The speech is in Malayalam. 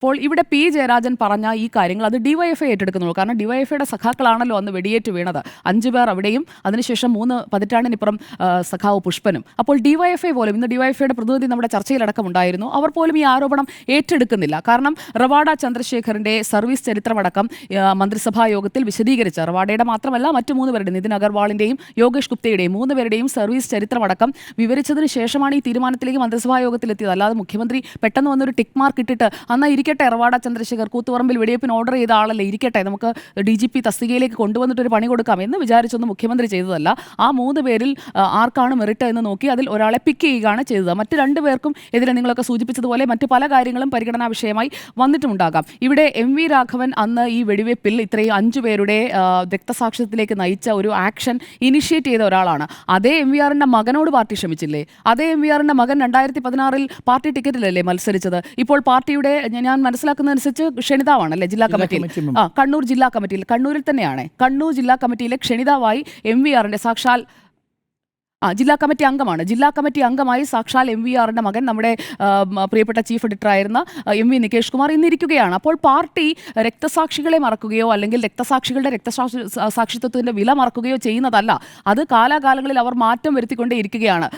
അപ്പോൾ ഇവിടെ പി ജയരാജൻ പറഞ്ഞ ഈ കാര്യങ്ങൾ അത് ഡിവൈഎഫ്ഐ ഏറ്റെടുക്കുന്നുള്ളൂ. കാരണം ഡിവൈഎഫ്ഐയുടെ സഖാക്കളാണല്ലോ അന്ന് വെടിയേറ്റ് വീണത്. 5 പേർ അവിടെയും അതിനുശേഷം 3 പതിറ്റാണ്ടിനിപ്പുറം സഖാവ് പുഷ്പനും. അപ്പോൾ ഡിവൈഎഫ്ഐ പോലും ഇന്ന് ഡിവൈഎഫ്ഐയുടെ പ്രതിനിധി നമ്മുടെ ചർച്ചയിലടക്കം ഉണ്ടായിരുന്നു. അവർ പോലും ഈ ആരോപണം ഏറ്റെടുക്കുന്നില്ല. കാരണം റവാഡ ചന്ദ്രശേഖറിന്റെ സർവീസ് ചരിത്രമടക്കം മന്ത്രിസഭാ യോഗത്തിൽ വിശദീകരിച്ച റവാഡയുടെ മാത്രമല്ല മറ്റു 3 പേരുടെ നിതിൻ അഗർവാളിന്റെയും യോഗേഷ് ഗുപ്തയുടെയും 3 പേരുടെയും സർവീസ് ചരിത്രമടക്കം വിവരിച്ചതിന് ശേഷമാണ് ഈ തീരുമാനത്തിലേക്ക് മന്ത്രിസഭാ യോഗത്തിലെത്തിയത്. അല്ലാതെ മുഖ്യമന്ത്രി പെട്ടെന്ന് വന്നൊരു ടിക്ക് മാർക്ക് ഇട്ടിട്ട് അന്ന് ഇരിക്കട്ടെ റവാഡ ചന്ദ്രശേഖർ കൂത്തുപറമ്പിൽ വെടിവെപ്പിന് ഓർഡർ ചെയ്ത ആളല്ലേ, ഇരിക്കട്ടെ നമുക്ക് DGP തസ്തികയിലേക്ക് കൊണ്ടുവന്നിട്ടൊരു പണി കൊടുക്കാം എന്ന് വിചാരിച്ചൊന്നും മുഖ്യമന്ത്രി ചെയ്തതല്ല. ആ 3 പേരിൽ ആർക്കാണ് മെറിറ്റ് എന്ന് നോക്കി അതിൽ ഒരാളെ പിക്ക് ചെയ്യുകയാണ് ചെയ്തത്. മറ്റ് 2 പേർക്കും എതിരെ നിങ്ങളൊക്കെ സൂചിപ്പിച്ചതുപോലെ മറ്റ് പല കാര്യങ്ങളും പരിഗണനാ വിഷയമായി വന്നിട്ടുമുണ്ടാകാം. ഇവിടെ MV രാഘവൻ അന്ന് ഈ വെടിവെപ്പിൽ ഇത്രയും 5 പേരുടെ രക്തസാക്ഷിത്വത്തിലേക്ക് നയിച്ച ഒരു ആക്ഷൻ ഇനിഷ്യേറ്റ് ചെയ്ത ഒരാളാണ്. അതേ MVRന്റെ മകനോട് പാർട്ടി ക്ഷമിച്ചില്ലേ? അതേ MVRന്റെ മകൻ 2016 പാർട്ടി ടിക്കറ്റിലല്ലേ മത്സരിച്ചത്? ഇപ്പോൾ പാർട്ടിയുടെ ഞാൻ മനസ്സിലാക്കുന്നതനുസരിച്ച് ക്ഷണിതാവാണല്ലേ ജില്ലാ കമ്മിറ്റിയിൽ? കണ്ണൂർ ജില്ലാ കമ്മിറ്റിയിൽ, കണ്ണൂരിൽ തന്നെയാണ്. കണ്ണൂർ ജില്ലാ കമ്മിറ്റിയിലെ ക്ഷണിതാവായി MVRന്റെ സാക്ഷാൽ ജില്ലാ കമ്മിറ്റി അംഗമാണ്. ജില്ലാ കമ്മിറ്റി അംഗമായി സാക്ഷാൽ MVRന്റെ മകൻ നമ്മുടെ പ്രിയപ്പെട്ട ചീഫ് എഡിറ്ററായിരുന്ന MV നികേഷ് കുമാർ ഇന്നിരിക്കുകയാണ്. അപ്പോൾ പാർട്ടി രക്തസാക്ഷികളെ മറക്കുകയോ അല്ലെങ്കിൽ രക്തസാക്ഷികളുടെ സാക്ഷിത്വത്തിന്റെ വില മറക്കുകയോ ചെയ്യുന്നതല്ല. അത് കാലാകാലങ്ങളിൽ അവർ മാറ്റം വരുത്തിക്കൊണ്ടേ ഇരിക്കുകയാണ്.